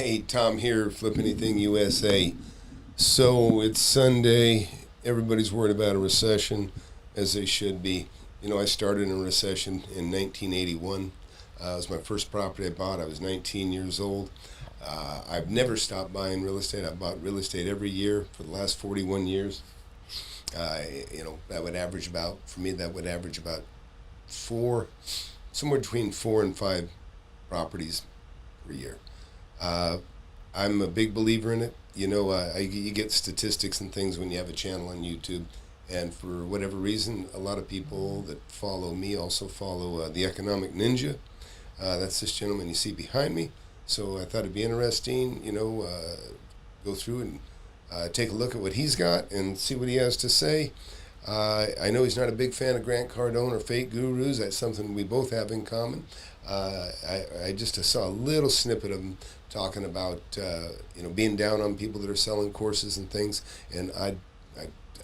Hey, Tom here, FlipAnything USA. So it's Sunday. Everybody's worried about a recession, as they should be. You know, I started in a recession in 1981. It was my first property I bought. I was 19 years old. I've never stopped buying real estate. I've bought real estate every year for the last 41 years. That would average about, for me, that would average about somewhere between 4 and 5 properties per year. I'm a big believer in it. You get statistics and things when you have a channel on YouTube. And for whatever reason, a lot of people that follow me also follow the Economic Ninja. That's this gentleman you see behind me. So I thought it'd be interesting, go through and take a look at what he's got and see what he has to say. I know he's not a big fan of Grant Cardone or fake gurus. That's something we both have in common. I just saw a little snippet of him talking about being down on people that are selling courses and things, and I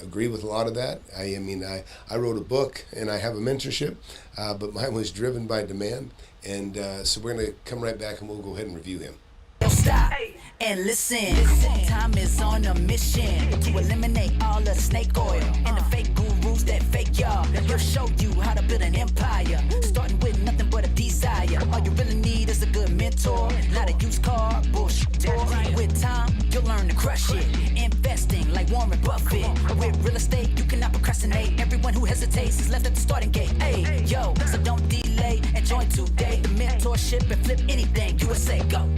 agree with a lot of that. I wrote a book and I have a mentorship, but mine was driven by demand, and so we're going to come right back and we'll go ahead and review him. Stop and listen. Time is on a mission to eliminate all the snake oil and the fake gurus that fake y'all. He'll show you how to build an empire, starting with nothing but a desire. All you really need is a good mentor, not a used car bullshit. With time, you'll learn to crush it. Investing like Warren Buffett. With real estate, you cannot procrastinate. Everyone who hesitates is left at the starting gate. Hey, yo, so don't delay and join today. The mentorship and flip anything. USA, go.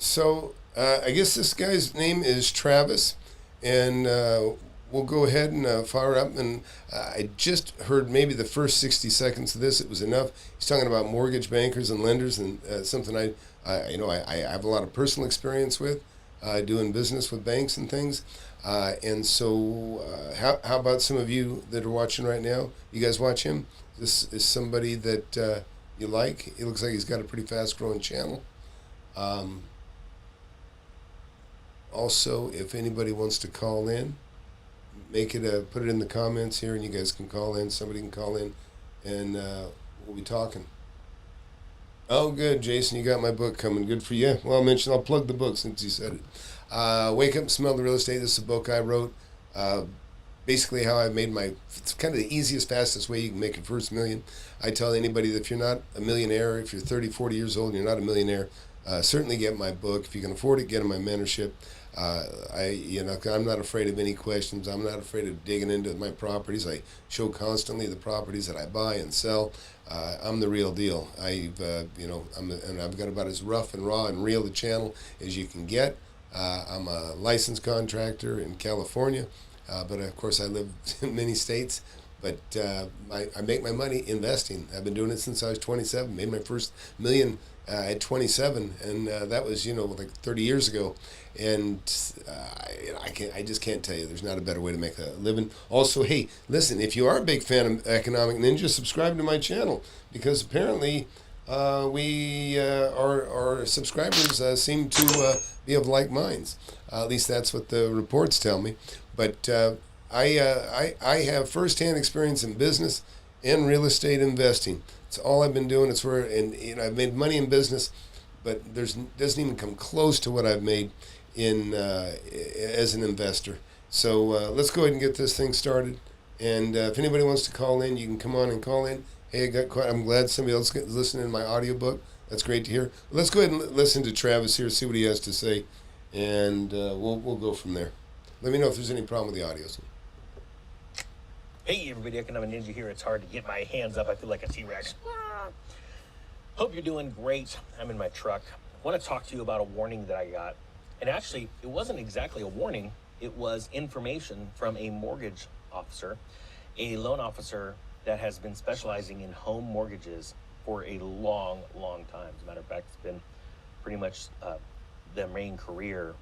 So I guess this guy's name is Travis, and we'll go ahead and fire up. And I just heard maybe the first 60 seconds of this. It was enough. He's talking about mortgage bankers and lenders, and something I have a lot of personal experience with doing business with banks and things. And so how about some of you that are watching right now? You guys watch him? This is somebody that you like. It looks like he's got a pretty fast-growing channel. Also, if anybody wants to call in, put it in the comments here, and you guys can call in. Somebody can call in, and we'll be talking. Oh, good, Jason, you got my book coming. Good for you. Well, I'll plug the book since you said it. Wake Up and Smell the Real Estate. This is a book I wrote. Basically, how I made it's kind of the easiest, fastest way you can make your first million. I tell anybody that if you're not a millionaire, if you're 30, 40 years old and you're not a millionaire, certainly get my book. If you can afford it, get my mentorship. I'm not afraid of any questions. I'm not afraid of digging into my properties. I show constantly the properties that I buy and sell. I'm the real deal. I've got about as rough and raw and real a channel as you can get. I'm a licensed contractor in California, but of course I live in many states. But I make my money investing. I've been doing it since I was 27. Made my first million at 27, and that was like 30 years ago. And I just can't tell you. There's not a better way to make a living. Also, hey, listen, if you are a big fan of Economic Ninja, subscribe to my channel, because apparently our subscribers seem to be of like minds. At least that's what the reports tell me. But I have firsthand experience in business and real estate investing. It's all I've been doing. I've made money in business, but doesn't even come close to what I've made in as an investor. So let's go ahead and get this thing started. And if anybody wants to call in, you can come on and call in. Hey, I'm glad somebody else is listening to my audiobook. That's great to hear. Let's go ahead and listen to Travis here, see what he has to say, and we'll go from there. Let me know if there's any problem with the audio. Hey everybody, Economic Ninja here. It's hard to get my hands up. I feel like a T-Rex. Hope you're doing great. I'm in my truck. I want to talk to you about a warning that I got. And actually, it wasn't exactly a warning. It was information from a mortgage officer, a loan officer that has been specializing in home mortgages for a long, long time. As a matter of fact, it's been pretty much their main career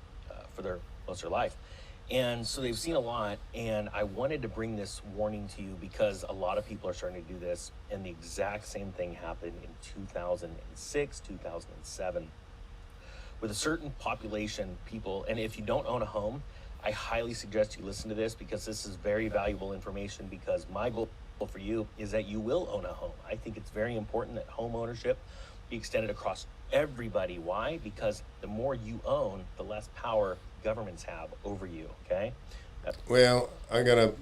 for most of their life. And so they've seen a lot, and I wanted to bring this warning to you because a lot of people are starting to do this, and the exact same thing happened in 2006, 2007. With a certain population, people, and if you don't own a home, I highly suggest you listen to this, because this is very valuable information, because my goal for you is that you will own a home. I think it's very important that home ownership be extended across everybody. Why? Because the more you own, the less power governments have over you, okay? Well, I got to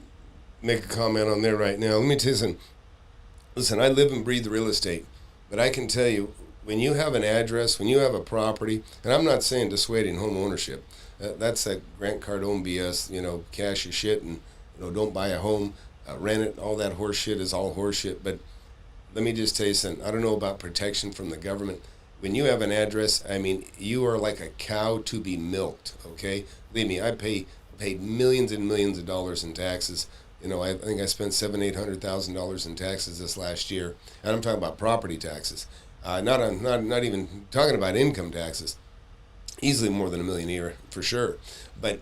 make a comment on there right now. Let me tell you something. Listen, I live and breathe real estate, but I can tell you, when you have an address, when you have a property, and I'm not saying dissuading home ownership. That's that Grant Cardone BS, cash your shit and, don't buy a home, rent it, all that horse shit is all horse shit. But let me just tell you something. I don't know about protection from the government. When you have an address, I mean, you are like a cow to be milked, okay? Believe me, I paid millions and millions of dollars in taxes. I think I spent $700,000-800,000 in taxes this last year, and I'm talking about property taxes. Not even talking about income taxes. Easily more than $1 million a year for sure. But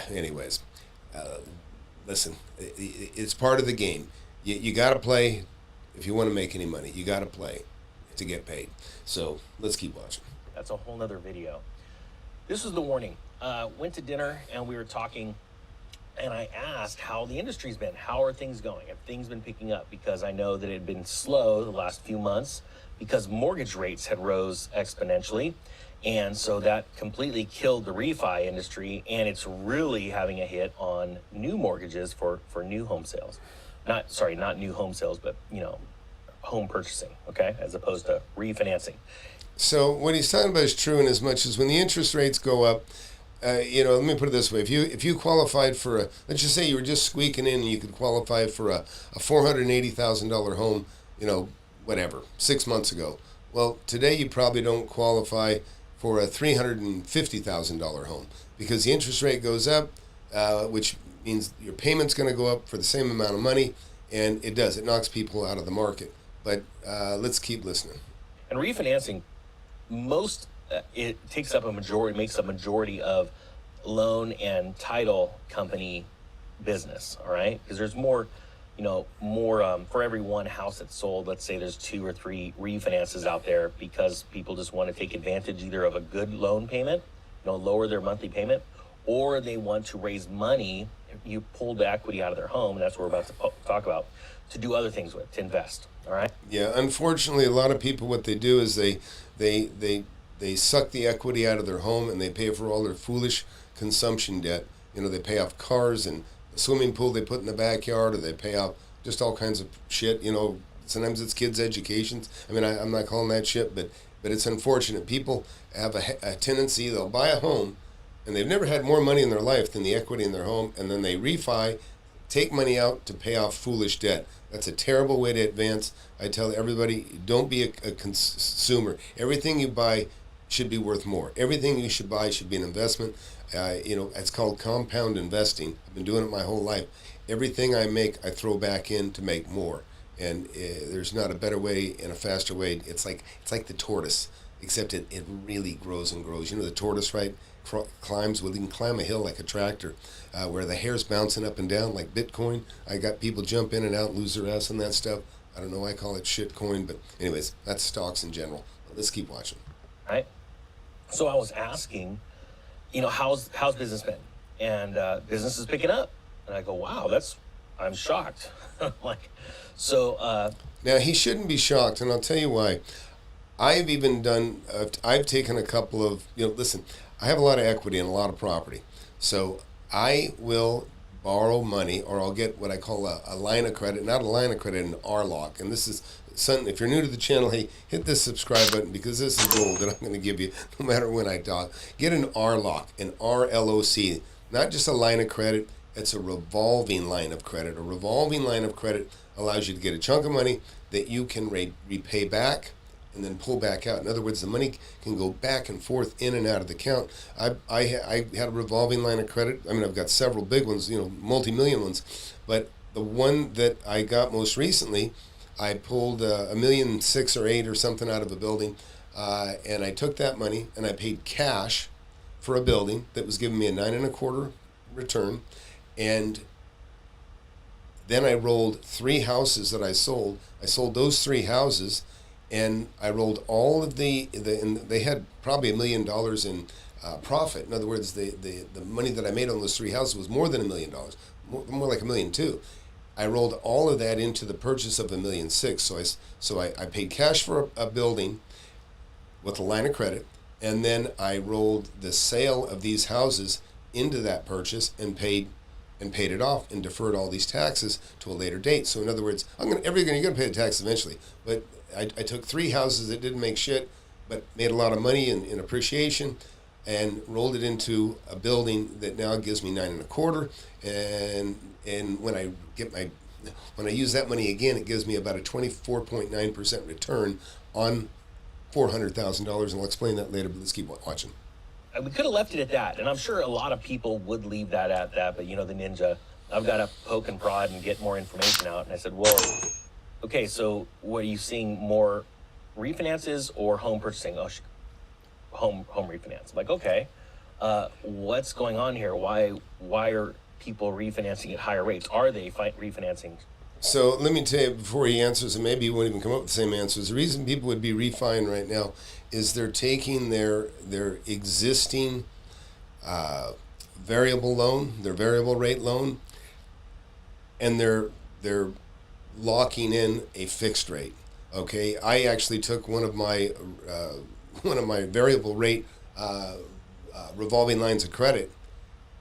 anyways, listen, it's part of the game. You got to play if you want to make any money. You got to play to get paid. So let's keep watching. That's a whole nother video. This was the warning. Went to dinner and we were talking, and I asked how the industry's been. How are things going? Have things been picking up? Because I know that it had been slow the last few months because mortgage rates had rose exponentially. And so that completely killed the refi industry, and it's really having a hit on new mortgages for new home sales. Not new home sales, but, home purchasing, okay, as opposed to refinancing. So what he's talking about is true in as much as when the interest rates go up, let me put it this way. If you qualified for let's just say you were just squeaking in and you could qualify for a $480,000 home, 6 months ago. Well, today you probably don't qualify for a $350,000 home because the interest rate goes up, which means your payment's going to go up for the same amount of money, and it does. It knocks people out of the market. But let's keep listening. And refinancing, it makes up a majority of loan and title company business, all right? Because there's more for every one house that's sold. Let's say there's 2 or 3 refinances out there because people just want to take advantage either of a good loan payment, lower their monthly payment, or they want to raise money. You pull the equity out of their home, and that's what we're about to talk about, to do other things with, to invest, all right? Yeah, unfortunately, a lot of people, what they do is they suck the equity out of their home and they pay for all their foolish consumption debt. They pay off cars and the swimming pool they put in the backyard, or they pay off just all kinds of shit. Sometimes it's kids' educations. I mean, I'm not calling that shit, but it's unfortunate. People have a tendency, they'll buy a home and they've never had more money in their life than the equity in their home, and then they refi, take money out to pay off foolish debt. That's a terrible way to advance. I tell everybody, don't be a consumer. Everything you buy should be worth more. Everything you should buy should be an investment. It's called compound investing. I've been doing it my whole life. Everything I make, I throw back in to make more. And there's not a better way and a faster way. It's like the tortoise, except it really grows and grows. The tortoise, right? Climbs, well, you can climb a hill like a tractor, where the hair's bouncing up and down like Bitcoin. I got people jump in and out, lose their ass on that stuff. I don't know, I call it shit coin, but anyways, that's stocks in general. Let's keep watching. All right. So I was asking, how's business been? And business is picking up. And I go, wow, I'm shocked. Now he shouldn't be shocked, and I'll tell you why. I've taken a couple of, listen, I have a lot of equity and a lot of property. So I will borrow money, or I'll get what I call a line of credit, not a line of credit, an RLOC. And this is something, if you're new to the channel, hey, hit this subscribe button, because this is gold that I'm going to give you no matter when I talk. Get an RLOC, an RLOC, not just a line of credit. It's a revolving line of credit. A revolving line of credit allows you to get a chunk of money that you can repay back and then pull back out. In other words, the money can go back and forth in and out of the account. I had a revolving line of credit. I mean, I've got several big ones, multi-million ones. But the one that I got most recently, I pulled $1.6 million or $1.8 million or something out of a building, and I took that money and I paid cash for a building that was giving me a 9.25% return, and then I rolled 3 houses that I sold. I sold those 3 houses, and I rolled all of and they had probably $1 million in profit. In other words, the money that I made on those 3 houses was more than $1 million, more like $1.2 million. I rolled all of that into the purchase of $1.6 million. So I paid cash for a building with a line of credit, and then I rolled the sale of these houses into that purchase and paid it off and deferred all these taxes to a later date. So in other words, you're going to pay the tax eventually. But I took 3 houses that didn't make shit, but made a lot of money in appreciation, and rolled it into a building that now gives me 9.25. And when I use that money again, it gives me about a 24.9% return on $400,000, and I'll explain that later. But let's keep watching. We could have left it at that, and I'm sure a lot of people would leave that at that, but the ninja, I've got to poke and prod and get more information out. And I said, well, okay, so what are you seeing, more refinances or home purchasing? Oh, home refinance. I'm like, okay, what's going on here? Why are people refinancing at higher rates? Are they refinancing? So let me tell you before he answers, and maybe he won't even come up with the same answers. The reason people would be refining right now is they're taking their existing variable loan, their variable rate loan, and they're locking in a fixed rate. Okay, I actually took one of my variable rate revolving lines of credit,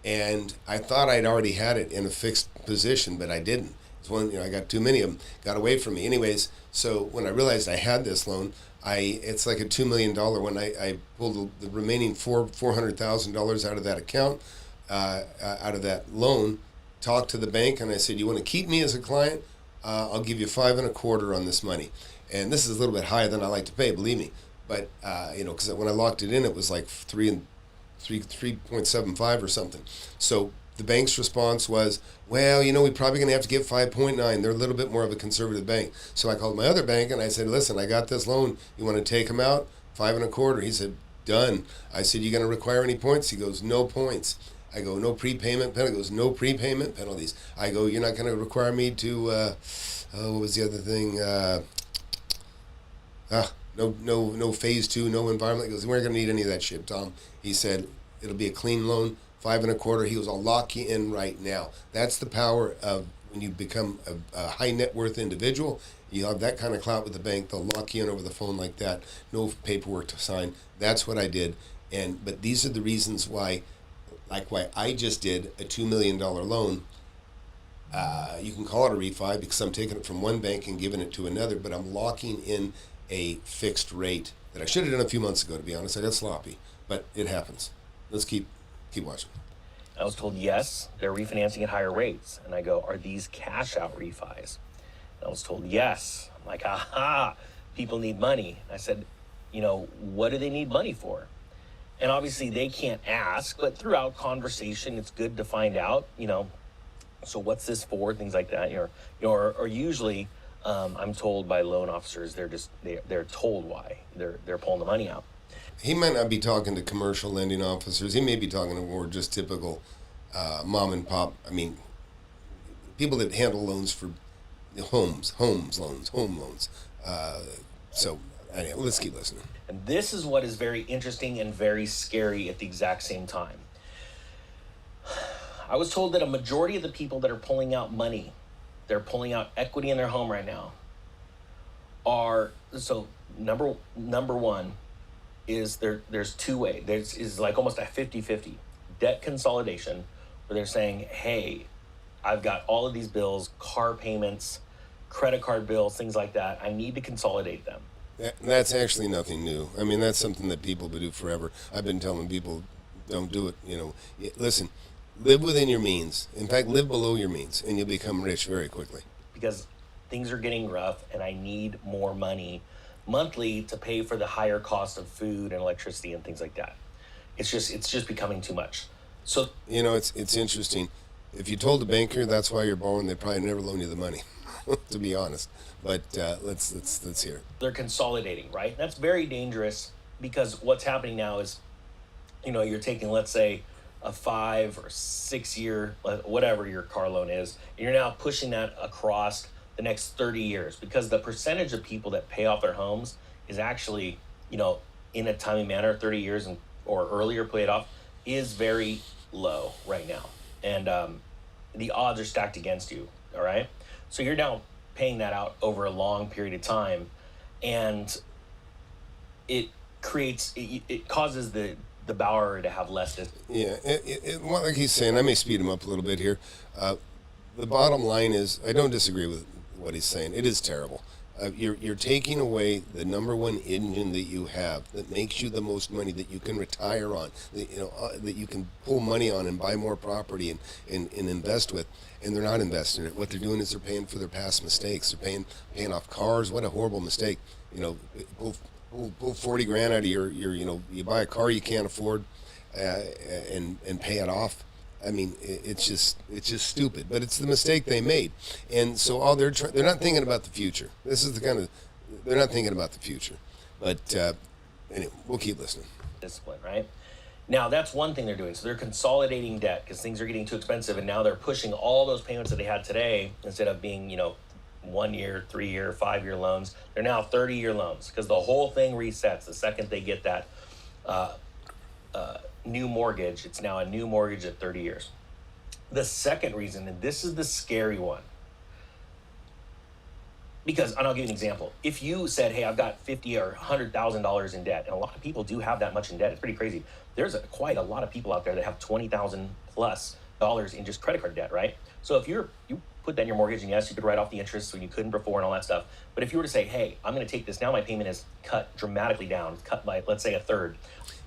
and I thought I'd already had it in a fixed position, but I didn't. It's one, I got too many of them, got away from me. Anyways, so when I realized I had this loan, it's like a $2 million one. I pulled the remaining $400,000 out of that account, out of that loan, talked to the bank, and I said, you want to keep me as a client? I'll give you 5.25 on this money. And this is a little bit higher than I like to pay, believe me. But, because when I locked it in, it was like 3.75 or something. So the bank's response was, well, we're probably going to have to give 5.9. They're a little bit more of a conservative bank. So I called my other bank and I said, listen, I got this loan. You want to take them out? 5.25. He said, done. I said, you going to require any points? He goes, no points. I go, no prepayment penalty. He goes, no prepayment penalties. I go, you're not going to require me to, what was the other thing? No phase 2, no environment. He goes, we're going to need any of that shit, Tom. He said, it'll be a clean loan, 5.25. He goes, I'll lock you in right now. That's the power of when you become a high net worth individual. You have that kind of clout with the bank. They'll lock you in over the phone like that. No paperwork to sign. That's what I did. But these are the reasons why I just did a $2 million loan. You can call it a refi because I'm taking it from one bank and giving it to another, but I'm locking in a fixed rate that I should have done a few months ago, to be honest. I got sloppy, but it happens. Let's keep watching. I was told, yes, they're refinancing at higher rates. And I go, are these cash out refis? And I was told, yes. I'm like, aha, people need money. I said, what do they need money for? And obviously they can't ask, but throughout conversation, it's good to find out, so what's this for? Things like that, or usually I'm told by loan officers, they're told why they're pulling the money out. He might not be talking to commercial lending officers. He may be talking to more just typical mom and pop. I mean, people that handle loans for home loans. So anyway, let's keep listening. And this is what is very interesting and very scary at the exact same time. I was told that a majority of the people that are pulling out money, they're pulling out equity in their home right now, number one is there's two ways. There's like almost a 50-50 debt consolidation, where they're saying, hey, I've got all of these bills, car payments, credit card bills, things like that. I need to consolidate them. That's actually nothing new. I mean, that's something that people do forever. I've been telling people, don't do it. Listen, live within your means. In fact, live below your means, and you'll become rich very quickly. Because things are getting rough, and I need more money monthly to pay for the higher cost of food and electricity and things like that. It's just becoming too much. So it's interesting. If you told a banker that's why you're borrowing, they'd probably never loan you the money, to be honest. But let's hear it. They're consolidating, right? That's very dangerous, because what's happening now is, you're taking, let's say, a 5 or 6 year, whatever your car loan is, and you're now pushing that across the next 30 years, because the percentage of people that pay off their homes is actually, in a timely manner, 30 years or earlier pay it off, is very low right now. And the odds are stacked against you, all right? So you're now paying that out over a long period of time, and it causes the borrower to have less. Yeah, well, like he's saying, I may speed him up a little bit here. The bottom line is, I don't disagree with what he's saying. It is terrible. You're taking away the number one engine that you have that makes you the most money, that you can retire on, that you can pull money on and buy more property and invest with, and they're not investing in it. What they're doing is they're paying for their past mistakes. They're paying off cars. What a horrible mistake. Pull 40 grand out of your you buy a car you can't afford, and pay it off. I mean, it's just stupid, but it's the mistake they made. And so they're not thinking about the future. This is they're not thinking about the future. But anyway, we'll keep listening. Discipline, right? Now, that's one thing they're doing. So they're consolidating debt because things are getting too expensive, and now they're pushing all those payments that they had today, instead of being, 1 year, 3 year, 5 year loans. They're now 30-year loans, because the whole thing resets the second they get that new mortgage. It's now a new mortgage at 30 years. The second reason, and this is the scary one, and I'll give you an example. If you said, hey, I've got $50,000 or $100,000 in debt, and a lot of people do have that much in debt, it's pretty crazy. There's quite a lot of people out there that have $20,000 plus in just credit card debt, right? So if you put that in your mortgage, and yes, you could write off the interest when you couldn't before and all that stuff. But if you were to say, hey, I'm going to take this, now my payment is cut dramatically down. It's cut by, let's say, a third.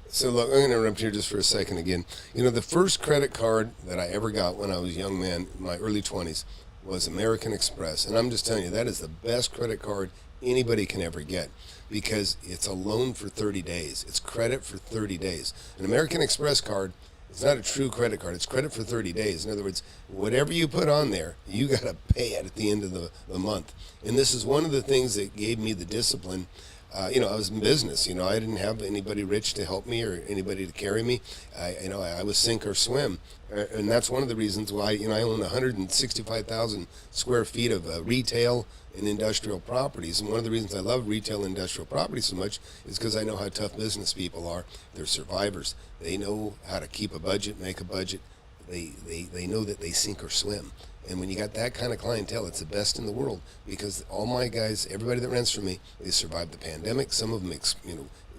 So look, I'm going to interrupt here just for a second again. The first credit card that I ever got when I was a young man, in my early 20s, was American Express. And I'm just telling you, that is the best credit card anybody can ever get, because it's a loan for 30 days. It's credit for 30 days. An American Express card, it's not a true credit card. It's credit for 30 days. In other words, whatever you put on there, you got to pay it at the end of the month. And this is one of the things that gave me the discipline. I was in business. I didn't have anybody rich to help me or anybody to carry me. I was sink or swim. And that's one of the reasons why, I own 165,000 square feet of retail and industrial properties. And one of the reasons I love retail and industrial properties so much is because I know how tough business people are. They're survivors. They know how to keep a budget, make a budget. They know that they sink or swim. And when you got that kind of clientele, it's the best in the world, because all my guys, everybody that rents from me, they survived the pandemic. Some of them,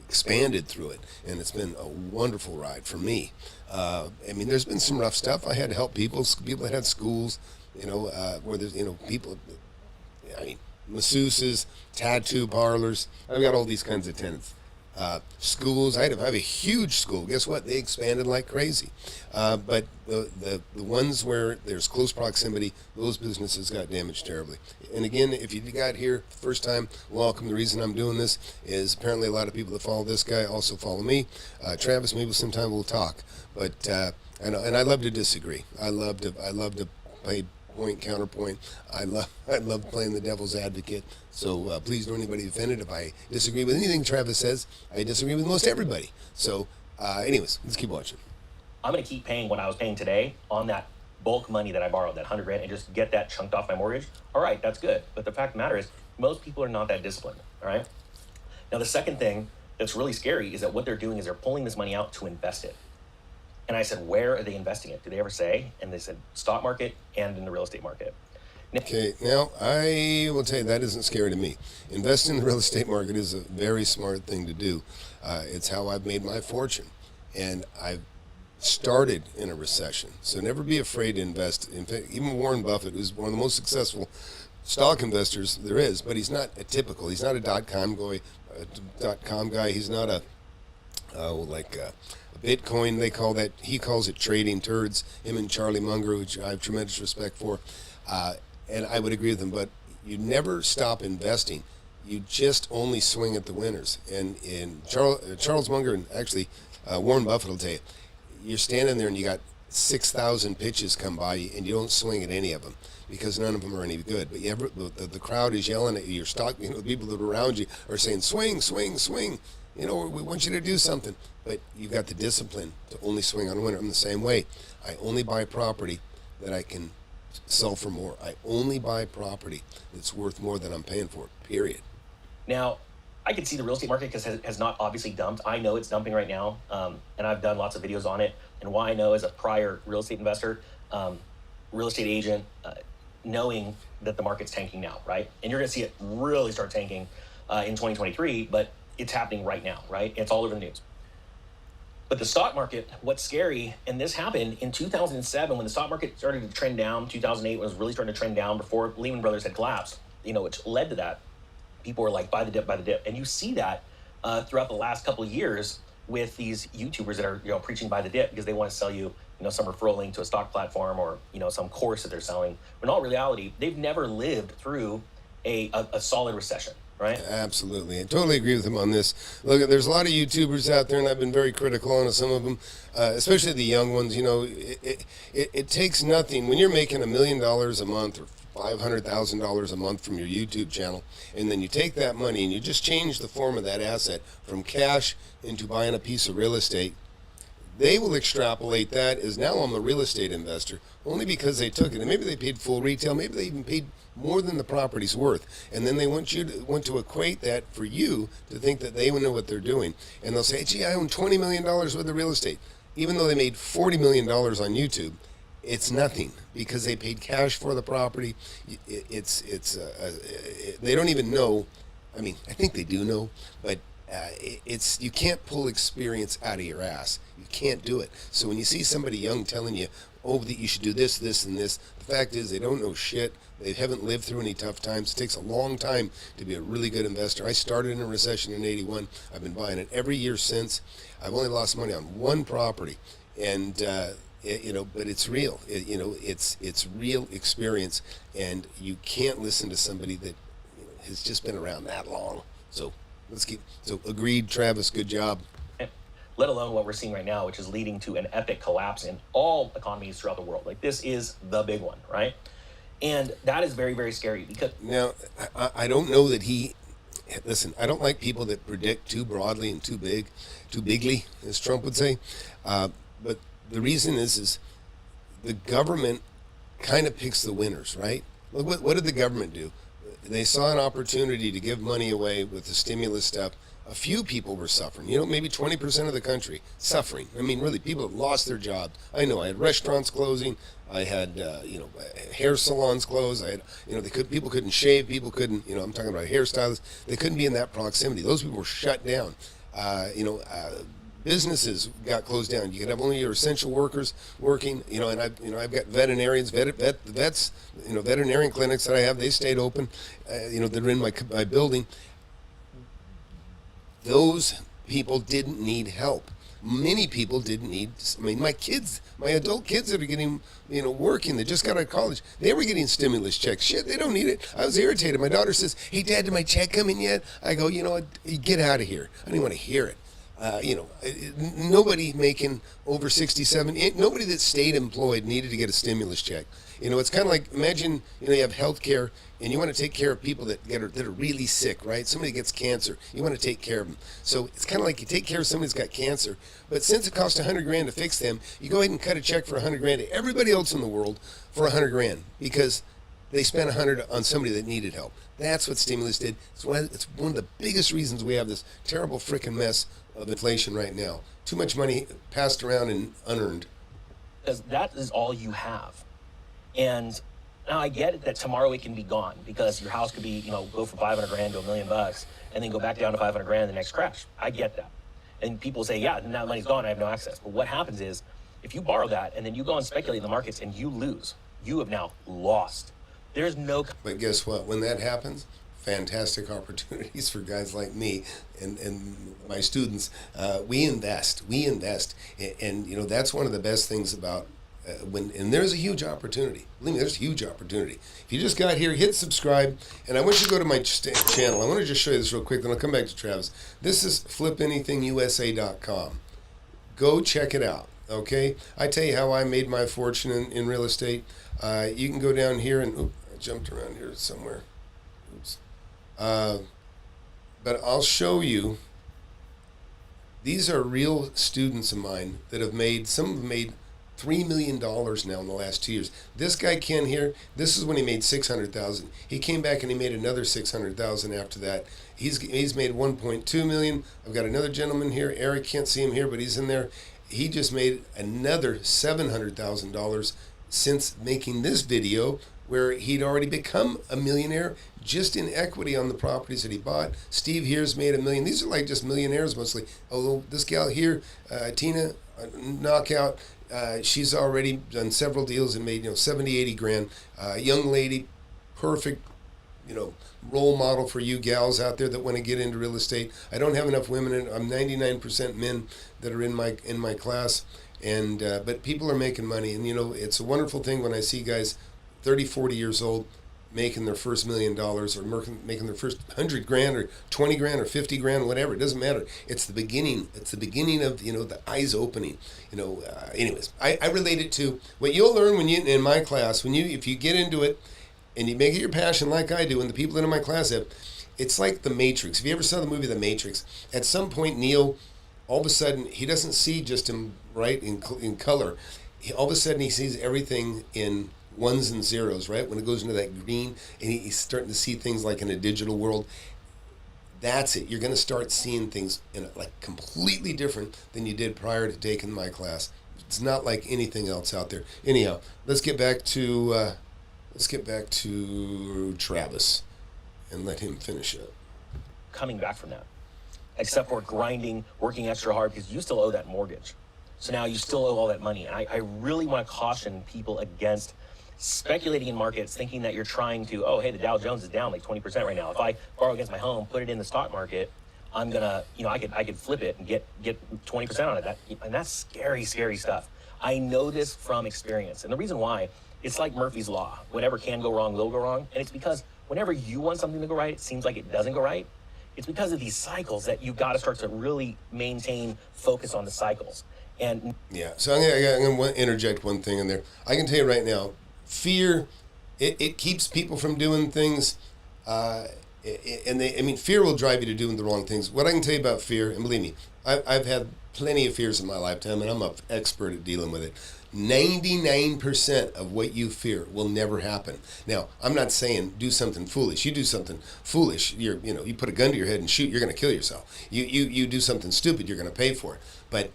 expanded through it, and it's been a wonderful ride for me. There's been some rough stuff. I had to help people that had schools, where there's, people, masseuses, tattoo parlors. I've got all these kinds of tenants. Schools, I have a huge school. Guess what? They expanded like crazy. But the ones where there's close proximity, those businesses got damaged terribly. And again, if you got here first time, welcome. The reason I'm doing this is apparently a lot of people that follow this guy also follow me. Travis, maybe sometime we'll talk. But and I love to disagree. I love to play point, counterpoint. I love playing the devil's advocate. So please don't anybody offended if I disagree with anything Travis says. I disagree with most everybody. So anyways, let's keep watching. I'm going to keep paying what I was paying today on that bulk money that I borrowed, that 100 grand, and just get that chunked off my mortgage. All right, that's good. But the fact of the matter is, most people are not that disciplined. All right. Now, the second thing that's really scary is that what they're doing is they're pulling this money out to invest it. And I said, where are they investing it? Did they ever say? And they said, stock market and in the real estate market. Okay, now I will tell you that isn't scary to me. Investing in the real estate market is a very smart thing to do. It's how I've made my fortune. And I've started in a recession. So never be afraid to invest. In fact, even Warren Buffett, who's one of the most successful stock investors there is, but he's not he's not a .com guy. He's not a Bitcoin, they call that, he calls it trading turds, him and Charlie Munger, which I have tremendous respect for, and I would agree with him, but you never stop investing. You just only swing at the winners. And Charles Munger, and actually Warren Buffett will tell you, you're standing there and you got 6,000 pitches come by you and you don't swing at any of them because none of them are any good. But the crowd is yelling at you, your stock, the people that are around you are saying, swing, swing, swing. We want you to do something. But you've got the discipline to only swing on a winner. I'm the same way. I only buy property that I can sell for more. I only buy property that's worth more than I'm paying for, period. Now, I can see the real estate market because it has not obviously dumped. I know it's dumping right now, and I've done lots of videos on it. And why I know as a prior real estate investor, real estate agent, knowing that the market's tanking now, right? And you're going to see it really start tanking in 2023, but it's happening right now, right? It's all over the news. But the stock market, what's scary, and this happened in 2007 when the stock market started to trend down. 2008 was really starting to trend down before Lehman Brothers had collapsed, which led to that. People were like, buy the dip, buy the dip. And you see that throughout the last couple of years with these YouTubers that are preaching buy the dip because they want to sell you some referral link to a stock platform or some course that they're selling. But in all reality, they've never lived through a solid recession. Right? Absolutely. I totally agree with him on this. Look, there's a lot of YouTubers out there, and I've been very critical on some of them, especially the young ones. It takes nothing. When you're making $1 million a month or $500,000 a month from your YouTube channel, and then you take that money and you just change the form of that asset from cash into buying a piece of real estate, they will extrapolate that as now I'm a real estate investor only because they took it. And maybe they paid full retail. Maybe they even paid more than the property's worth. And then they want to equate that for you to think that they know what they're doing. And they'll say, gee, I own $20 million worth of real estate. Even though they made $40 million on YouTube, it's nothing because they paid cash for the property. They don't even know. I mean, I think they do know, but you can't pull experience out of your ass. You can't do it. So when you see somebody young telling you, that you should do this, this, and this, the fact is they don't know shit. They haven't lived through any tough times. It takes a long time to be a really good investor. I started in a recession in '81. I've been buying it every year since. I've only lost money on one property, and but it's real. It's real experience, and you can't listen to somebody that has just been around that long. So agreed, Travis. Good job. Let alone what we're seeing right now, which is leading to an epic collapse in all economies throughout the world. Like, this is the big one, right? And that is very, very scary because... Now, I don't know that listen, I don't like people that predict too broadly and too bigly, as Trump would say. But the reason is the government kind of picks the winners, right? Look, what did the government do? They saw an opportunity to give money away with the stimulus stuff. A few people were suffering, maybe 20% of the country suffering. I mean, really, people have lost their jobs. I know I had restaurants closing. I had, hair salons closed. I had, people couldn't shave. People couldn't, I'm talking about hairstylists. They couldn't be in that proximity. Those people were shut down. Businesses got closed down. You could have only your essential workers working, and I've got veterinarians, vets, veterinarian clinics that I have. They stayed open, that are in my building. Those people didn't need help. Many people didn't need, my adult kids that are getting, working, they just got out of college, they were getting stimulus checks. Shit, they don't need it. I was irritated. My daughter says, hey, Dad, did my check come in yet? I go, get out of here. I don't even want to hear it. Nobody making over 67, nobody that stayed employed needed to get a stimulus check. It's kind of like, imagine, you have health care and you want to take care of people that are really sick, right? Somebody gets cancer, you want to take care of them. So it's kind of like you take care of somebody who's got cancer, but since it costs $100,000 to fix them, you go ahead and cut a check for $100,000 to everybody else in the world for $100,000 because they spent $100 on somebody that needed help. That's what stimulus did. It's one of the biggest reasons we have this terrible freaking mess of inflation right now. Too much money passed around and unearned. Because that is all you have. And now I get it that tomorrow it can be gone because your house could be, go from $500,000 to $1 million and then go back down to $500,000 the next crash. I get that. And people say, yeah, now the money's gone, I have no access. But what happens is if you borrow that and then you go and speculate in the markets and you lose, you have now lost. There's no... But guess what? When that happens, fantastic opportunities for guys like me and my students. We invest, and that's one of the best things about and there's a huge opportunity. Believe me, there's a huge opportunity. If you just got here, hit subscribe, and I want you to go to my channel. I want to just show you this real quick, then I'll come back to Travis. This is FlipAnythingUSA.com. Go check it out. Okay, I tell you how I made my fortune in real estate. You can go down here and I jumped around here somewhere. Oops. But I'll show you. These are real students of mine that have made. Some have made $3 million now in the last 2 years. This guy Ken here. This is when he made $600,000. He came back and he made another $600,000 after that. He's made $1.2 million. I've got another gentleman here. Eric, can't see him here, but he's in there. He just made another $700,000 since making this video where he'd already become a millionaire just in equity on the properties that he bought. Steve here's made $1 million. These are like just millionaires mostly. Although this gal here, Tina, knockout, she's already done several deals and made 70, 80 grand. Young lady, perfect, role model for you gals out there that want to get into real estate. I don't have enough women in. I'm 99% men that are in my class, and but people are making money, and it's a wonderful thing when I see guys 30, 40 years old making their first $1 million or making their first 100 grand or 20 grand or 50 grand, whatever. It doesn't matter. It's the beginning. It's the beginning of the eyes opening. Anyways, I relate it to what you'll learn when you in my class. If you get into it and you make it your passion like I do, and the people that in my class have, it's like The Matrix. If you ever saw the movie The Matrix, at some point Neo, all of a sudden, he doesn't see just him right in color. All of a sudden, he sees everything in ones and zeros, right? When it goes into that green, and he's starting to see things like in a digital world. That's it. You're going to start seeing things completely different than you did prior to taking my class. It's not like anything else out there. Anyhow, let's get back to Travis and let him finish up. Coming back from that, except for grinding, working extra hard because you still owe that mortgage. So now you still owe all that money. I really want to caution people against speculating in markets, thinking that you're trying to, hey, the Dow Jones is down like 20% right now. If I borrow against my home, put it in the stock market, I'm gonna, I could flip it and get 20% on it. And that's scary, scary stuff. I know this from experience. And the reason why, it's like Murphy's Law. Whatever can go wrong will go wrong. And it's because whenever you want something to go right, it seems like it doesn't go right. It's because of these cycles that you've got to start to really maintain focus on the cycles. And yeah, so I'm going to interject one thing in there. I can tell you right now, fear, it keeps people from doing things, fear will drive you to doing the wrong things. What I can tell you about fear, and believe me, I've had plenty of fears in my lifetime, and I'm an expert at dealing with it. 99% of what you fear will never happen. Now, I'm not saying do something foolish. You do something foolish, you put a gun to your head and shoot, you're going to kill yourself. You do something stupid, you're going to pay for it. But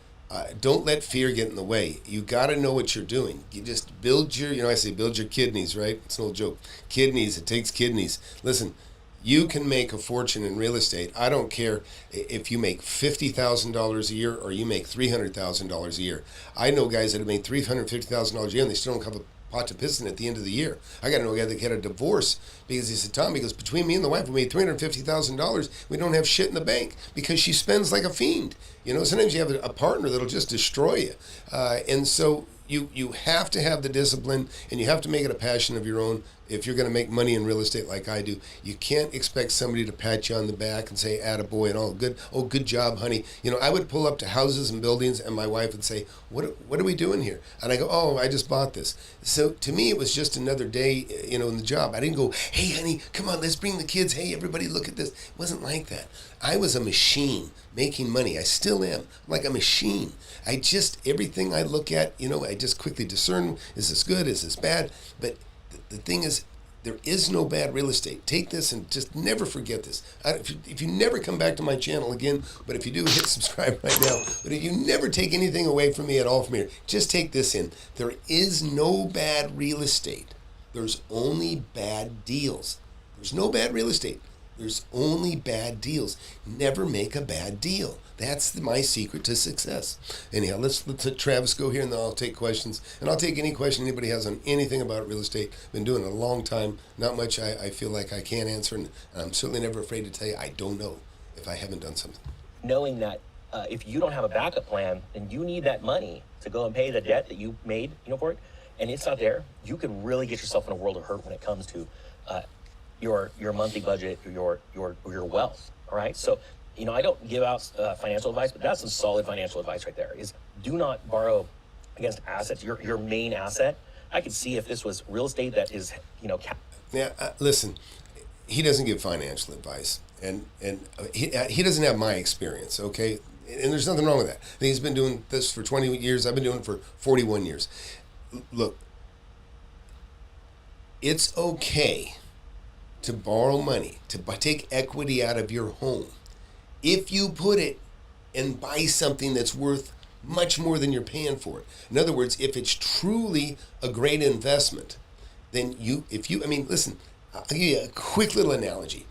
don't let fear get in the way. You got to know what you're doing. You just build your, I say build your kidneys, right? It's an old joke. Kidneys, it takes kidneys. Listen, you can make a fortune in real estate. I don't care if you make $50,000 a year or you make $300,000 a year. I know guys that have made $350,000 a year and they still don't have a pot to piss in at the end of the year. I got to know a guy that had a divorce because he said, Tom, he goes, between me and the wife, we made $350,000. We don't have shit in the bank because she spends like a fiend. Sometimes you have a partner that'll just destroy you. And so you have to have the discipline and you have to make it a passion of your own. If you're going to make money in real estate like I do, you can't expect somebody to pat you on the back and say, attaboy, and good job, honey. I would pull up to houses and buildings and my wife would say, what are we doing here? And I go, I just bought this. So to me, it was just another day, in the job. I didn't go, hey, honey, come on, let's bring the kids. Hey, everybody, look at this. It wasn't like that. I was a machine making money. I still am, like a machine. Everything I look at, I just quickly discern, is this good, is this bad? But the thing is, there is no bad real estate. Take this and just never forget this. If you never come back to my channel again, but if you do, hit subscribe right now. But if you never take anything away from me at all from here, just take this in. There is no bad real estate. There's only bad deals. There's no bad real estate. There's only bad deals. Never make a bad deal. That's my secret to success. Anyhow, let's let Travis go here, and then I'll take questions. And I'll take any question anybody has on anything about real estate. Been doing it a long time. Not much I feel like I can't answer, and I'm certainly never afraid to tell you I don't know if I haven't done something. knowing that if you don't have a backup plan and you need that money to go and pay the debt that you made, for it, and it's not there, you could really get yourself in a world of hurt when it comes to your monthly budget, or your wealth. All right, so I don't give out financial advice, but that's some solid financial advice right there. Is do not borrow against assets. Your main asset. I could see if this was real estate that is Yeah, listen, he doesn't give financial advice, and he doesn't have my experience. Okay, and there's nothing wrong with that. He's been doing this for 20 years. I've been doing it for 41 years. Look, it's okay to borrow money, to take equity out of your home, if you put it and buy something that's worth much more than you're paying for it. In other words, if it's truly a great investment, then listen, I'll give you a quick little analogy.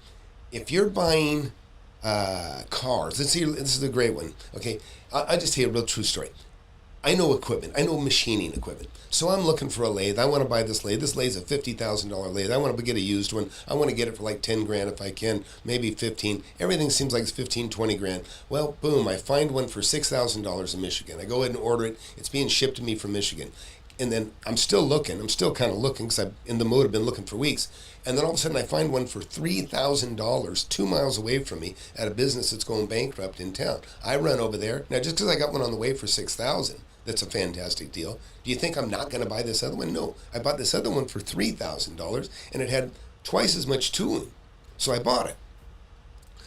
If you're buying cars, let's see, this is a great one. Okay, I'll just tell you a real true story. I know equipment. I know machining equipment. So I'm looking for a lathe. I want to buy this lathe. This lathe's a $50,000 lathe. I want to get a used one. I want to get it for like 10 grand if I can, maybe 15. Everything seems like it's 15, 20 grand. Well, boom, I find one for $6,000 in Michigan. I go ahead and order it. It's being shipped to me from Michigan. And then I'm still looking. I'm still kind of looking because I'm in the mode. I've been looking for weeks. And then all of a sudden I find one for $3,000 2 miles away from me at a business that's going bankrupt in town. I run over there. Now, just because I got one on the way for $6,000, that's a fantastic deal. Do you think I'm not going to buy this other one? No. I bought this other one for $3,000 and it had twice as much tooling. So I bought it.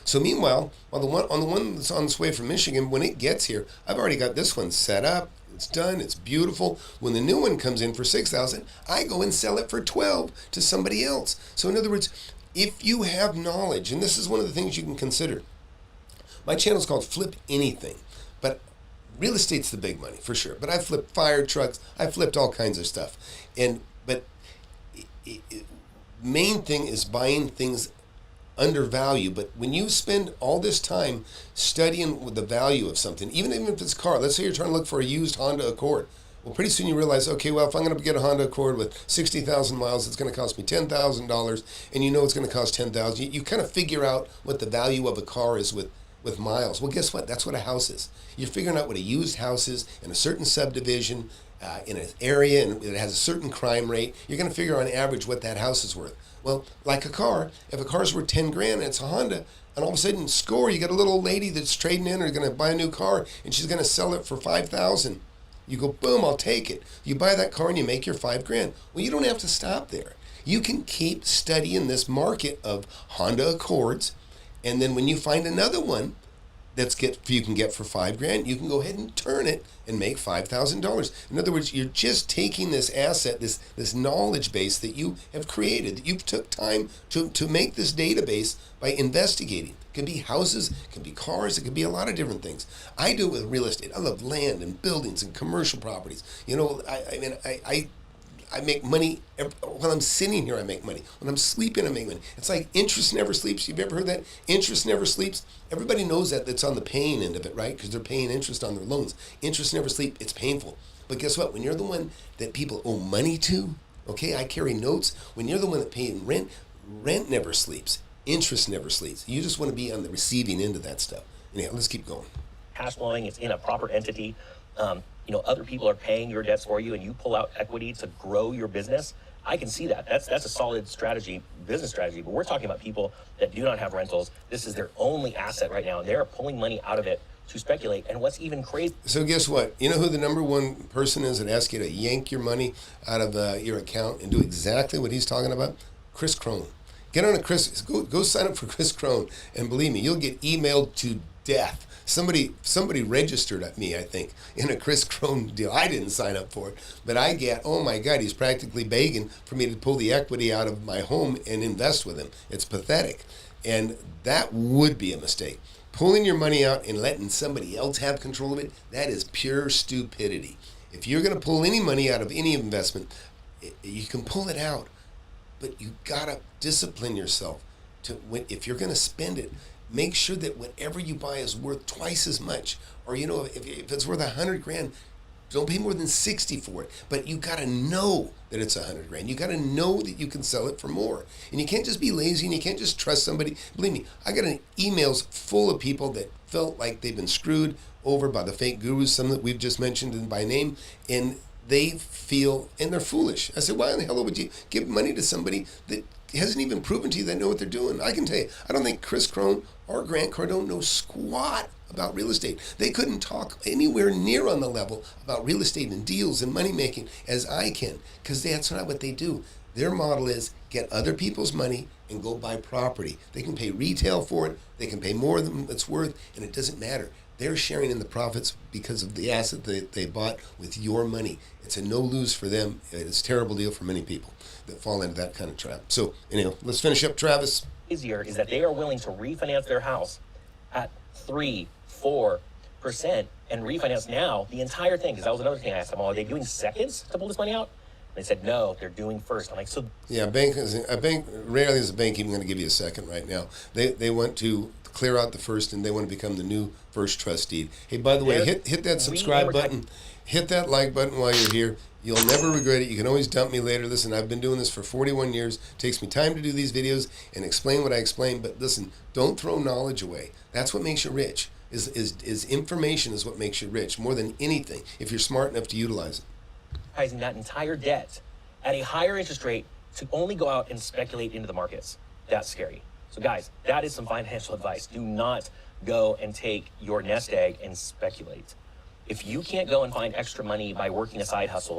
So meanwhile, on the one that's on its way from Michigan, when it gets here, I've already got this one set up. It's done. It's beautiful. When the new one comes in for $6,000, I go and sell it for $12,000 to somebody else. So in other words, if you have knowledge, and this is one of the things you can consider. My channel is called FlipAnything, but real estate's the big money for sure. But I've flipped fire trucks. I've flipped all kinds of stuff. But main thing is buying things undervalue. But when you spend all this time studying the value of something, even if it's a car, let's say you're trying to look for a used Honda Accord. Well, pretty soon you realize, okay, well, if I'm going to get a Honda Accord with 60,000 miles, it's going to cost me $10,000, and you know it's going to cost $10,000. You kind of figure out what the value of a car is with miles. Well, guess what? That's what a house is. You're figuring out what a used house is in a certain subdivision, in an area, and it has a certain crime rate. You're going to figure on average what that house is worth. Well, like a car, if a car's worth 10 grand and it's a Honda, and all of a sudden, score, you got a little old lady that's trading in or going to buy a new car, and she's going to sell it for $5,000. You go, boom, I'll take it. You buy that car and you make your 5 grand. Well, you don't have to stop there. You can keep studying this market of Honda Accords, and then when you find another one you can get for 5 grand, you can go ahead and turn it and make $5,000. In other words, you're just taking this asset, this knowledge base that you have created, that you've took time to make this database by investigating. It can be houses, it can be cars, it can be a lot of different things. I do it with real estate. I love land and buildings and commercial properties. You know, I make money while I'm sitting here. I make money when I'm sleeping. I make money. It's like interest never sleeps. You've ever heard that? Interest never sleeps. Everybody knows that. That's on the paying end of it, right? Because they're paying interest on their loans. Interest never sleeps. It's painful. But guess what? When you're the one that people owe money to, okay, I carry notes. When you're the one that paying rent, rent never sleeps. Interest never sleeps. You just want to be on the receiving end of that stuff. Anyhow, let's keep going. Cash flowing, it's in a proper entity. Other people are paying your debts for you, and you pull out equity to grow your business. I can see that. That's a solid strategy, business strategy. But we're talking about people that do not have rentals. This is their only asset right now, and they're pulling money out of it to speculate. And what's even crazy? So guess what? You know who the number one person is that asks you to yank your money out of your account and do exactly what he's talking about? Chris Crone. Get on go sign up for Chris Crone, and believe me, you'll get emailed to death. Somebody registered at me, I think, in a Chris Crone deal. I didn't sign up for it, but I get, oh my God, he's practically begging for me to pull the equity out of my home and invest with him. It's pathetic. And that would be a mistake. Pulling your money out and letting somebody else have control of it, that is pure stupidity. If you're going to pull any money out of any investment, you can pull it out, but you got to discipline yourself if you're going to spend it. Make sure that whatever you buy is worth twice as much. Or, if it's worth 100 grand, don't pay more than 60 for it. But you got to know that it's 100 grand. You got to know that you can sell it for more. And you can't just be lazy, and you can't just trust somebody. Believe me, I got emails full of people that felt like they've been screwed over by the fake gurus, some that we've just mentioned by name, and they feel, and they're foolish. I said, why in the hell would you give money to somebody that hasn't even proven to you they know what they're doing? I can tell you, I don't think Chris Crone or Grant Cardone know squat about real estate. They couldn't talk anywhere near on the level about real estate and deals and money making as I can, because that's not what they do. Their model is get other people's money and go buy property. They can pay retail for it. They can pay more than it's worth, and it doesn't matter. They're sharing in the profits because of the asset that they bought with your money. It's a no-lose for them. It's a terrible deal for many people that fall into that kind of trap. So, anyhow, let's finish up, Travis. Easier is that they are willing to refinance their house at 3-4% and refinance now the entire thing. Because that was another thing I asked them all. Are they doing seconds to pull this money out? They said, no, they're doing first. I'm like, so Yeah, a bank rarely is a bank even going to give you a second right now. They want to clear out the first, and they want to become the new first trustee. Hey, by the way, hit that subscribe button, hit that like button while you're here. You'll never regret it. You can always dump me later. Listen, I've been doing this for 41 years. It takes me time to do these videos and explain what I explain. But listen, don't throw knowledge away. That's what makes you rich. Is information is what makes you rich more than anything if you're smart enough to utilize it. That entire debt at a higher interest rate to only go out and speculate into the markets. That's scary. So guys, that is some financial advice. Do not go and take your nest egg and speculate. If you can't go and find extra money by working a side hustle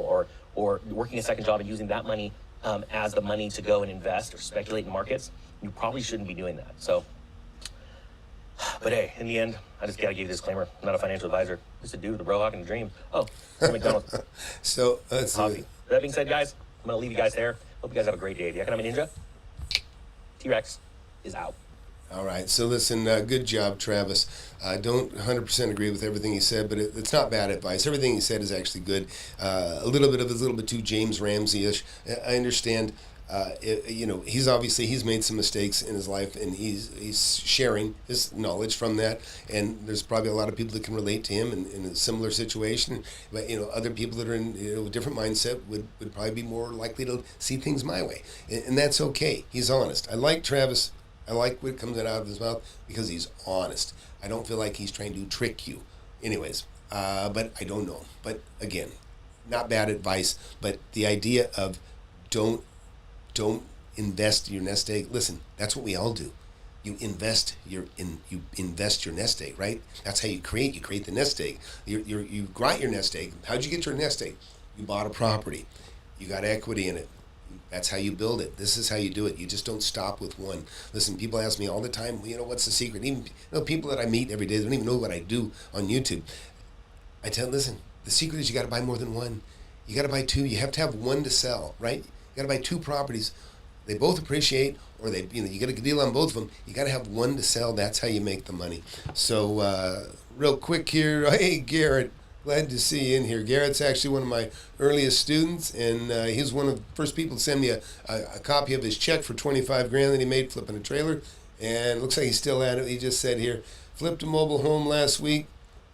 or working a second job and using that money as the money to go and invest or speculate in markets, you probably shouldn't be doing that. So, but hey, in the end, I just gotta give you a disclaimer. I'm not a financial advisor. Just a dude with a bro hawking a dream. Oh, from McDonald's. So that's coffee. That being said, guys, I'm gonna leave you guys there. Hope you guys have a great day. The Economic Ninja, T-Rex is out. All right. So listen, good job, Travis. I don't 100% agree with everything he said, but it's not bad advice. Everything he said is actually good. A little bit too James Ramsey-ish. I understand. He's made some mistakes in his life, and he's sharing his knowledge from that. And there's probably a lot of people that can relate to him in a similar situation. But other people that are in a different mindset would probably be more likely to see things my way, and that's okay. He's honest. I like Travis. I like what comes out of his mouth because he's honest. I don't feel like he's trying to trick you. Anyways, but I don't know. But again, not bad advice. But the idea of don't invest your nest egg. Listen, that's what we all do. You invest your nest egg, right? That's how you create the nest egg. You got your nest egg. How'd you get your nest egg? You bought a property. You got equity in it. That's how you build it. This is how you do it. You just don't stop with one. Listen, people ask me all the time, what's the secret? Even people that I meet every day, they don't even know what I do on YouTube. I tell them, listen, the secret is you got to buy more than one. You got to buy two. You have to have one to sell, right? You got to buy two properties. They both appreciate, or you get a deal on both of them. You got to have one to sell. That's how you make the money. So real quick here, hey Garrett. Glad to see you in here. Garrett's actually one of my earliest students, and he's one of the first people to send me a copy of his check for $25,000 that he made flipping a trailer, and looks like he's still at it. He just said here, flipped a mobile home last week,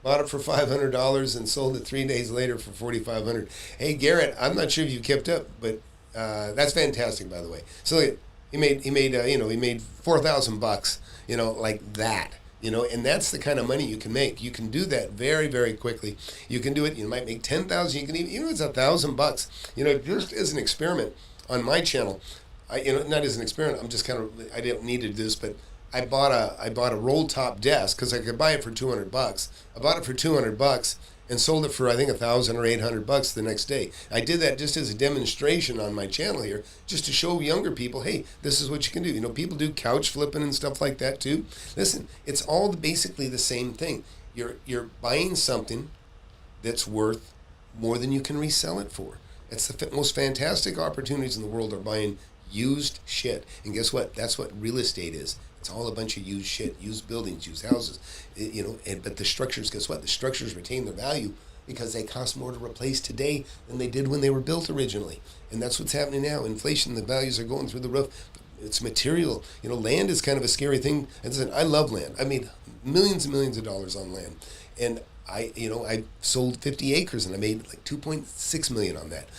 bought it for $500 and sold it 3 days later for $4,500. Hey Garrett, I'm not sure if you kept up, but that's fantastic, by the way. So he made $4,000, like that. And that's the kind of money you can make. You can do that very, very quickly. You can do it. You might make $10,000. You can even, it's $1,000. Just as an experiment on my channel, not as an experiment. I'm just I didn't need to do this, but I bought a roll top desk because I could buy it for $200. I bought it for $200 and sold it for I think $1,000 or $800 the next day. I did that just as a demonstration on my channel here, just to show younger people, hey, this is what you can do. People do couch flipping and stuff like that too. Listen, it's all basically the same thing. You're buying something that's worth more than you can resell it for. It's the most fantastic opportunities in the world are buying used shit. And guess what? That's what real estate is. It's all a bunch of used shit, used buildings, used houses, but the structures, guess what? The structures retain their value because they cost more to replace today than they did when they were built originally. And that's what's happening now. Inflation, the values are going through the roof. It's material. Land is kind of a scary thing. I love land. I made millions and millions of dollars on land. And I sold 50 acres and I made like $2.6 million on that.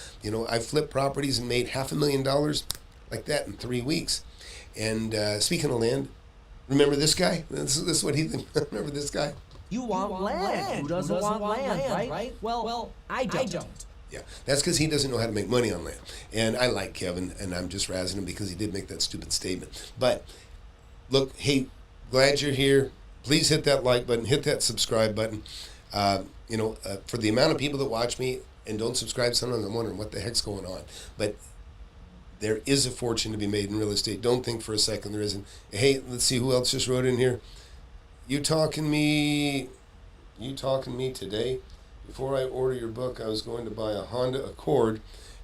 I flipped properties and made $500,000 like that in 3 weeks. And speaking of land, remember this guy? This is what he thinks. Remember this guy? You want land. Who doesn't want land, right? Well, I don't. Yeah, that's because he doesn't know how to make money on land. And I like Kevin, and I'm just razzing him because he did make that stupid statement. But look, hey, glad you're here. Please hit that like button, hit that subscribe button. For the amount of people that watch me and don't subscribe, sometimes I'm wondering what the heck's going on. But there is a fortune to be made in real estate. Don't think for a second there isn't. Hey, let's see who else just wrote in here. You talking me today? Before I order your book, I was going to buy a Honda Accord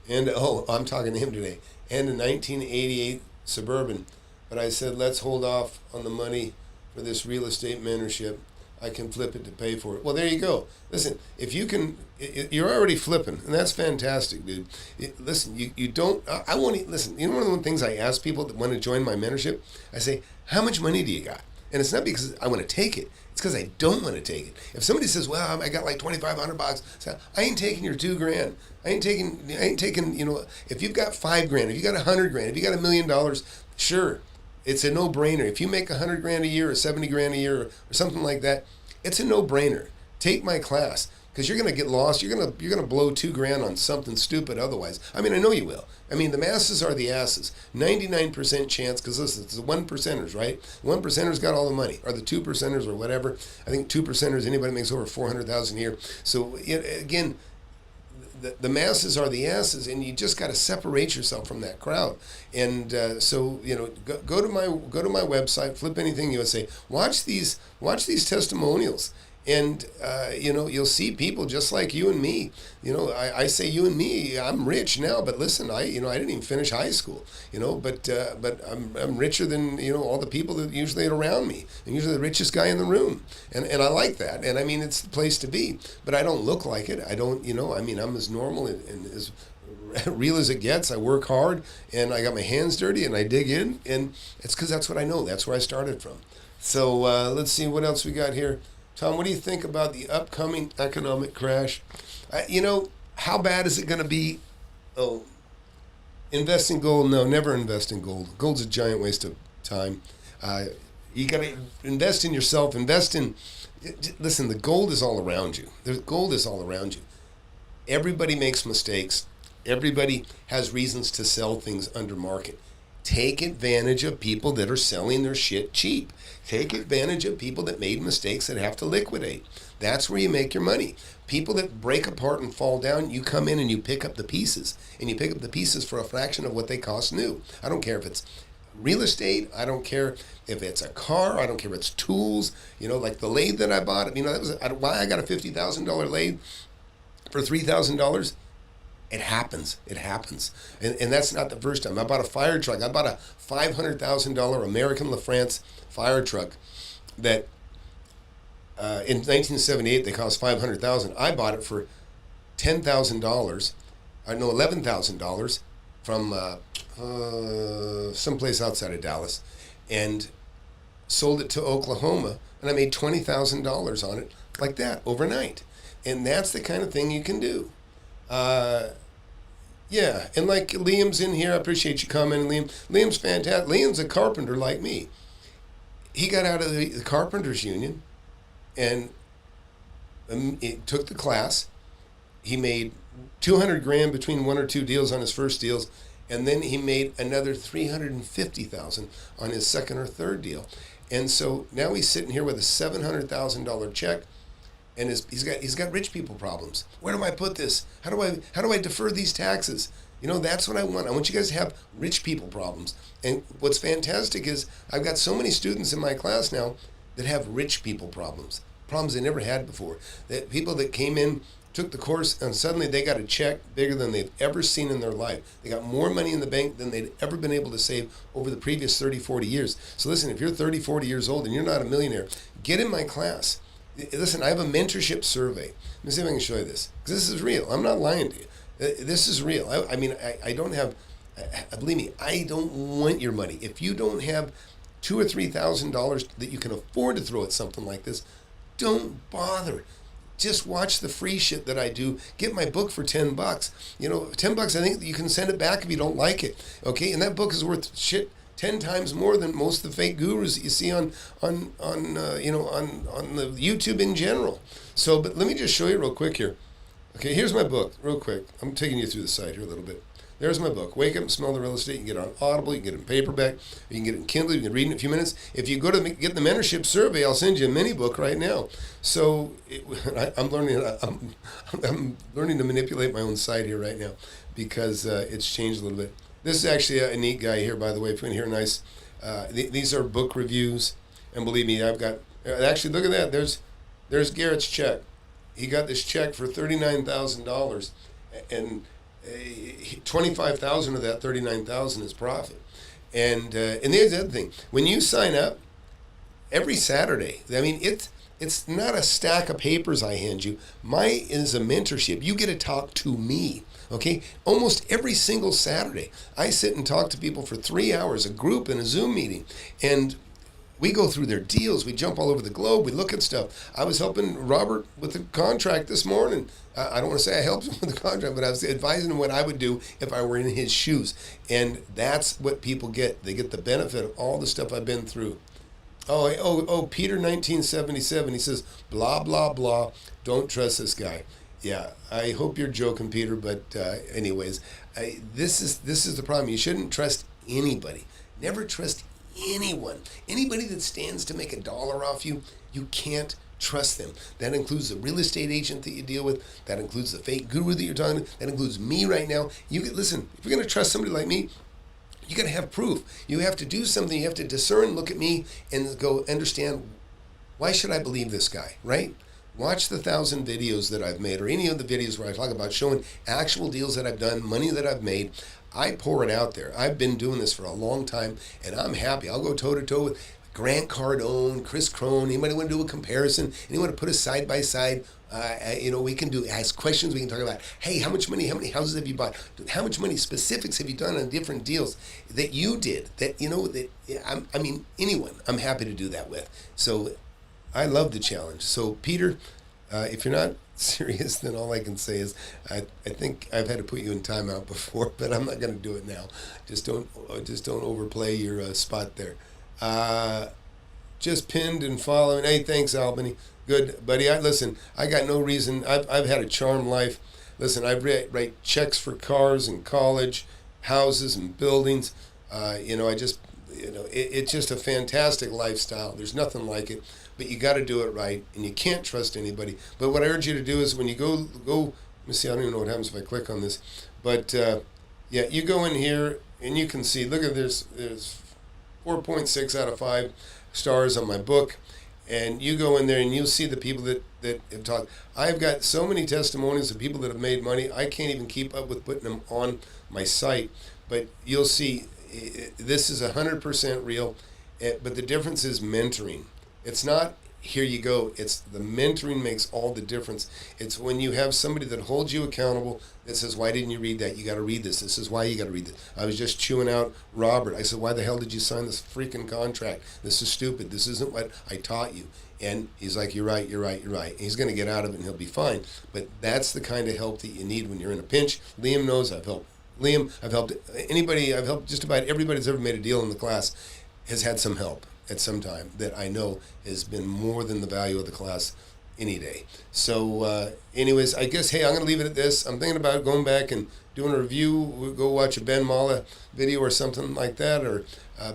and I'm talking to him today, and a 1988 Suburban. But I said, let's hold off on the money for this real estate mentorship. I can flip it to pay for it. Well, there you go. Listen, if you can, you're already flipping, and that's fantastic, dude. Listen, you don't, I won't, listen, you know one of the things I ask people that want to join my mentorship? I say, how much money do you got? And it's not because I want to take it. It's because I don't want to take it. If somebody says, well, I got like $2,500, so I ain't taking your $2,000. I ain't taking, you know, if you've got $5,000, if you got $100,000, if you got $1 million, sure. It's a no-brainer. If you make $100,000 a year or $70,000 a year or something like that, it's a no-brainer. Take my class, because you're gonna get lost. You're gonna blow $2,000 on something stupid otherwise. I mean, I know you will. I mean, the masses are the asses. 99% chance, because listen, it's the 1%ers, right? The 1%ers got all the money, or the 2%ers, or whatever. I think 2%ers, anybody makes over $400,000 a year. So again, the masses are the asses, and you just got to separate yourself from that crowd. And so, you know, go to my website, FlipAnything USA. Watch these testimonials, and you know, you'll see people just like you and me. You know, I say you and me. I'm rich now, but listen, I didn't even finish high school. You know, but I'm richer than, you know, all the people that usually are around me. I'm usually the richest guy in the room, and I like that. And I mean, it's the place to be. But I don't look like it. I don't, you know. I mean, I'm as normal and as real as it gets. I work hard, and I got my hands dirty, and I dig in, and it's because that's what I know. That's where I started from. So let's see what else we got here. Tom, what do you think about the upcoming economic crash? You know, how bad is it going to be? Oh, invest in gold? No, never invest in gold. Gold's a giant waste of time. You got to invest in yourself. Listen, the gold is all around you. The gold is all around you. Everybody makes mistakes. Everybody has reasons to sell things under market. Take advantage of people that are selling their shit cheap. Take advantage of people that made mistakes that have to liquidate. That's where you make your money. People that break apart and fall down, you come in and you pick up the pieces. And you pick up the pieces for a fraction of what they cost new. I don't care if it's real estate. I don't care if it's a car. I don't care if it's tools. You know, like the lathe that I bought. You know, that was why I got a $50,000 lathe for $3,000. It happens. It happens. And that's not the first time. I bought a fire truck. I bought a $500,000 American LaFrance fire truck that in 1978 they cost $500,000. I bought it for $10,000. $11,000 from someplace outside of Dallas, and sold it to Oklahoma, and I made $20,000 on it like that overnight. And that's the kind of thing you can do. Yeah, and like Liam's in here. I appreciate you commenting, Liam. Liam's fantastic. Liam's a carpenter like me. He got out of the Carpenters Union, and he took the class. He made $200,000 between one or two deals on his first deals, and then he made another $350,000 on his second or third deal. And so now he's sitting here with a $700,000 check. And he's got rich people problems. Where do I put this? How do I defer these taxes? You know, that's what I want. I want you guys to have rich people problems. And what's fantastic is I've got so many students in my class now that have rich people problems they never had before. That people that came in, took the course, and suddenly they got a check bigger than they've ever seen in their life. They got more money in the bank than they'd ever been able to save over the previous 30, 40 years. So listen, if you're 30, 40 years old and you're not a millionaire, get in my class. Listen, I have a mentorship survey. Let me see if I can show you this, because this is real. I'm not lying to you. This is real. I mean, I don't have, believe me, I don't want your money. If you don't have $2,000 or $3,000 that you can afford to throw at something like this, don't bother. Just watch the free shit that I do. Get my book for $10. You know, $10. I think you can send it back if you don't like it. Okay, and that book is worth shit 10 times more than most of the fake gurus that you see on the YouTube in general. So, but let me just show you real quick here. Okay, here's my book, real quick. I'm taking you through the site here a little bit. There's my book, Wake Up and Smell the Real Estate. You can get it on Audible, you can get it in paperback, you can get it in Kindle, you can read it in a few minutes. If you go to get the mentorship survey, I'll send you a mini book right now. So I'm learning to manipulate my own site here right now, because it's changed a little bit. This is actually a neat guy here, by the way. If you can hear nice, these are book reviews, and believe me, I've got actually look at that. There's Garrett's check. He got this check for $39,000, and 25,000 of that 39,000 is profit. And there's the other thing. When you sign up every Saturday, I mean, It's not a stack of papers I hand you. Mine is a mentorship. You get to talk to me. Okay, almost every single Saturday, I sit and talk to people for 3 hours, a group in a Zoom meeting, and we go through their deals. We jump all over the globe. We look at stuff. I was helping Robert with the contract this morning. I don't want to say I helped him with the contract, but I was advising him what I would do if I were in his shoes. And that's what people get. They get the benefit of all the stuff I've been through. Peter 1977, he says, blah, blah, blah, don't trust this guy. Yeah, I hope you're joking, Peter, but anyways, this is the problem. You shouldn't trust anybody. Never trust anyone. Anybody that stands to make $1 off you, you can't trust them. That includes the real estate agent that you deal with. That includes the fake guru that you're talking to. That includes me right now. Listen, if you're going to trust somebody like me, you got to have proof. You have to do something. You have to discern, look at me, and go understand, why should I believe this guy, right? Watch the 1,000 videos that I've made, or any of the videos where I talk about showing actual deals that I've done, money that I've made. I pour it out there. I've been doing this for a long time, and I'm happy. I'll go toe-to-toe with Grant Cardone, Chris Crone. Anybody want to do a comparison? Anyone want to put us side by side? We can ask questions. We can talk about, hey, how much money, how many houses have you bought? How much money, specifics have you done on different deals that you did? Anyone, I'm happy to do that with. So I love the challenge. So Peter, if you're not serious, then all I can say is I think I've had to put you in timeout before, but I'm not going to do it now. Just don't overplay your spot there. Just pinned and following. Hey, thanks, Albany. Good, buddy. I got no reason. I've had a charmed life. Listen, I write checks for cars and college, houses and buildings. It's just a fantastic lifestyle. There's nothing like it. But you got to do it right, and you can't trust anybody. But what I urge you to do is when you go. Let me see. I don't even know what happens if I click on this. But you go in here and you can see. Look at there's 4.6 out of 5 stars on my book, and you go in there and you'll see the people that have talked. I've got so many testimonials of people that have made money. I can't even keep up with putting them on my site. But you'll see this is 100% real. But the difference is mentoring. It's not, here you go. It's the mentoring makes all the difference. It's when you have somebody that holds you accountable that says, why didn't you read that? You got to read this. This is why you got to read this. I was just chewing out Robert. I said, why the hell did you sign this freaking contract? This is stupid. This isn't what I taught you. And he's like, you're right. He's going to get out of it and he'll be fine. But that's the kind of help that you need when you're in a pinch. Liam knows I've helped. I've helped anybody. I've helped just about everybody that's ever made a deal in the class has had some help at some time that I know has been more than the value of the class any day. So anyways, I guess, hey, I'm going to leave it at this. I'm thinking about going back and doing a review. We'll go watch a Ben Mala video or something like that. Or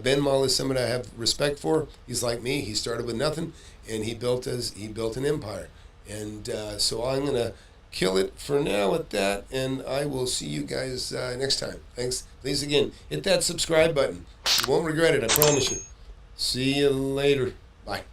Ben Mala is somebody I have respect for. He's like me. He started with nothing, and he built an empire. And so I'm going to kill it for now at that, and I will see you guys next time. Thanks. Please, again, hit that subscribe button. You won't regret it, I promise you. See you later. Bye.